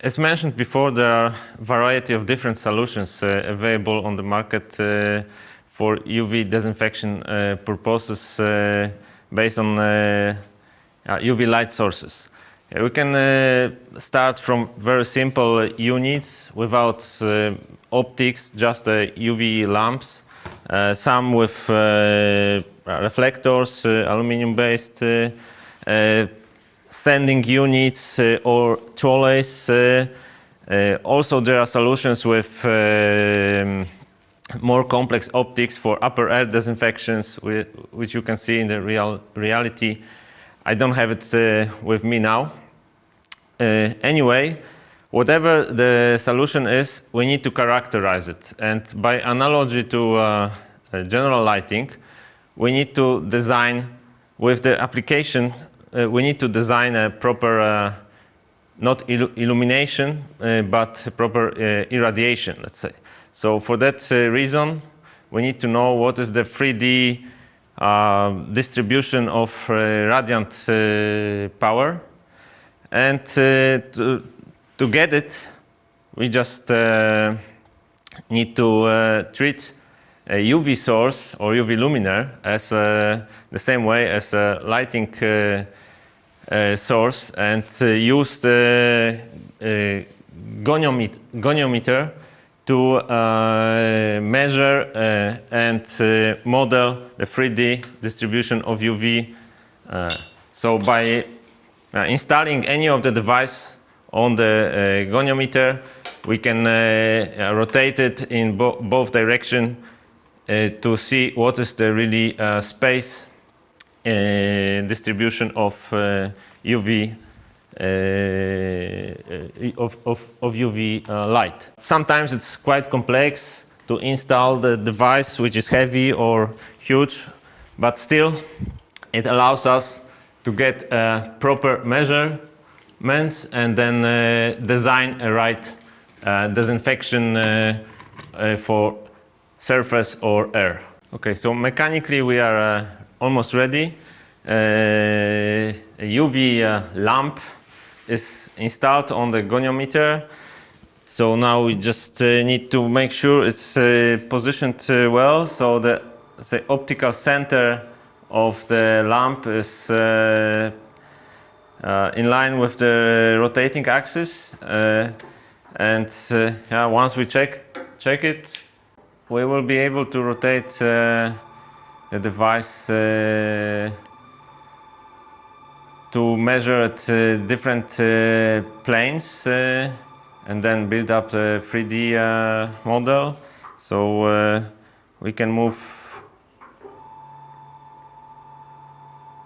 As mentioned before, there are a variety of different solutions available on the market for UV disinfection purposes based on UV light sources. We can start from very simple units without optics, just UV lamps, some with reflectors, aluminum-based, standing units or trolleys. Also, there are solutions with more complex optics for upper air disinfections, which you can see in the reality. I don't have it with me now. Anyway, whatever the solution is, we need to characterize it. And by analogy to general lighting, we need to design with the application, we need to design a proper, not illumination, but proper irradiation, let's say. So for that reason, we need to know what is the 3D distribution of radiant power. And to get it, we just need to treat a UV source or UV luminaire as the same way as a lighting source, and use the goniometer to measure and model the 3D distribution of UV. So by installing any of the device on the goniometer, we can rotate it in both directions to see what is the really space distribution of UV of UV light. Sometimes it's quite complex to install the device, which is heavy or huge, but still it allows us to get proper measurements and then design a right disinfection for surface or air. Okay, so mechanically we are almost ready. A UV lamp is installed on the goniometer. So now we just need to make sure it's positioned well. So the optical center of the lamp is in line with the rotating axis. Once we check it, we will be able to rotate the device to measure at different planes and then build up the 3D model. So we can move,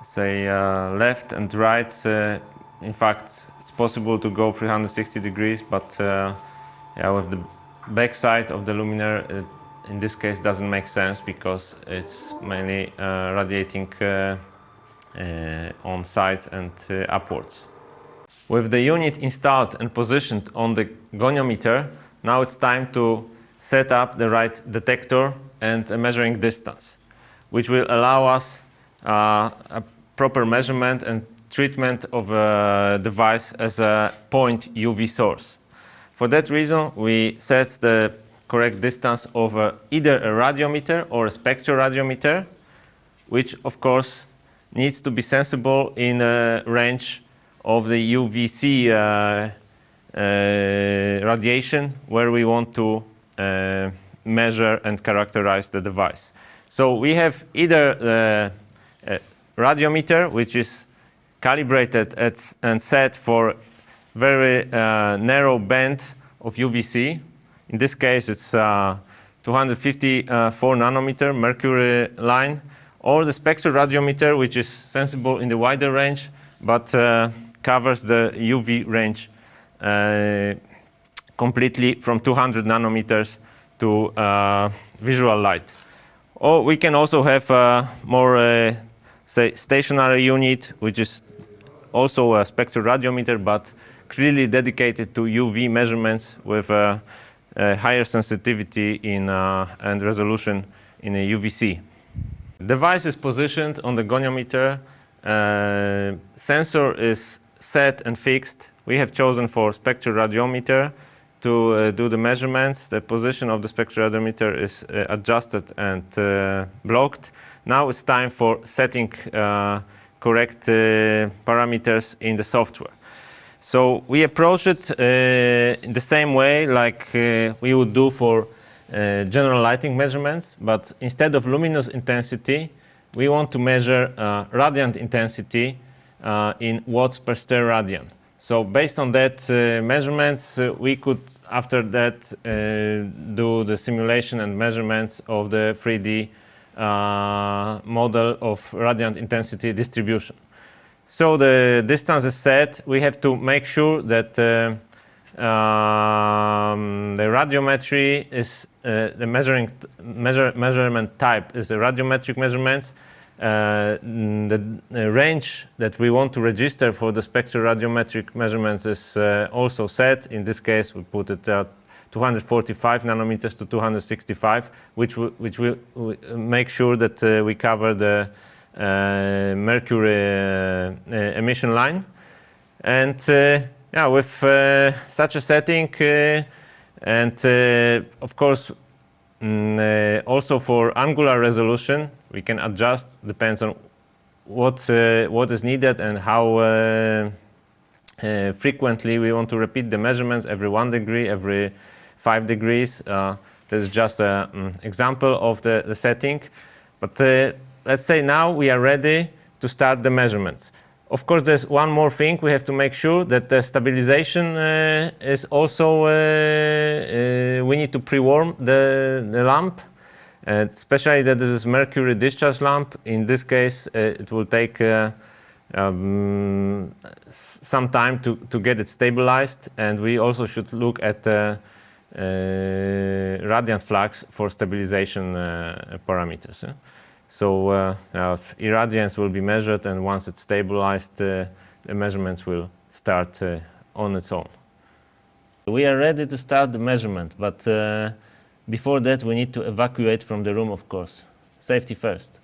say, left and right. In fact, it's possible to go 360 degrees, but with the back side of the luminaire, in this case doesn't make sense because it's mainly radiating on sides and upwards. With the unit installed and positioned on the goniometer, now it's time to set up the right detector and a measuring distance, which will allow us a proper measurement and treatment of a device as a point UV source. For that reason, we set the correct distance of either a radiometer or a spectroradiometer, which of course needs to be sensible in a range of the UV-C radiation where we want to measure and characterize the device. So we have either a radiometer, which is calibrated and set for very narrow band of UV-C. In this case, it's 254 nanometer mercury line, or the spectroradiometer, which is sensible in the wider range, but covers the UV range completely from 200 nanometers to visual light. Or we can also have a more, say, stationary unit, which is also a spectroradiometer, but clearly dedicated to UV measurements with higher sensitivity in, and resolution in a UV-C. The device is positioned on the goniometer. Sensor is set and fixed. We have chosen for spectroradiometer to do the measurements. The position of the spectroradiometer is adjusted and blocked. Now it's time for setting correct parameters in the software. So we approach it in the same way like we would do for general lighting measurements, but instead of luminous intensity, we want to measure radiant intensity in watts per steradian. So based on that measurements, we could, after that, do the simulation and measurements of the 3D model of radiant intensity distribution. So the distance is set. We have to make sure that the radiometry is the measurement type is the radiometric measurements. The range that we want to register for the spectroradiometric measurements is also set. In this case, we put it at 245 nanometers to 265, which will make sure that we cover the mercury emission line. And yeah, with such a setting, and of course, also for angular resolution, we can adjust, depends on what is needed and how frequently we want to repeat the measurements, every 1 degree, every 5 degrees. This is just an example of the setting. But let's say now we are ready to start the measurements. Of course, there's one more thing. We have to make sure that the stabilization is also, we need to pre-warm the lamp, especially that this is mercury discharge lamp. In this case, it will take some time to get it stabilized, and we also should look at the radiant flux for stabilization parameters. So irradiance will be measured, and once it's stabilized, the measurements will start on its own. We are ready to start the measurement, but before that we need to evacuate from the room, of course. Safety first.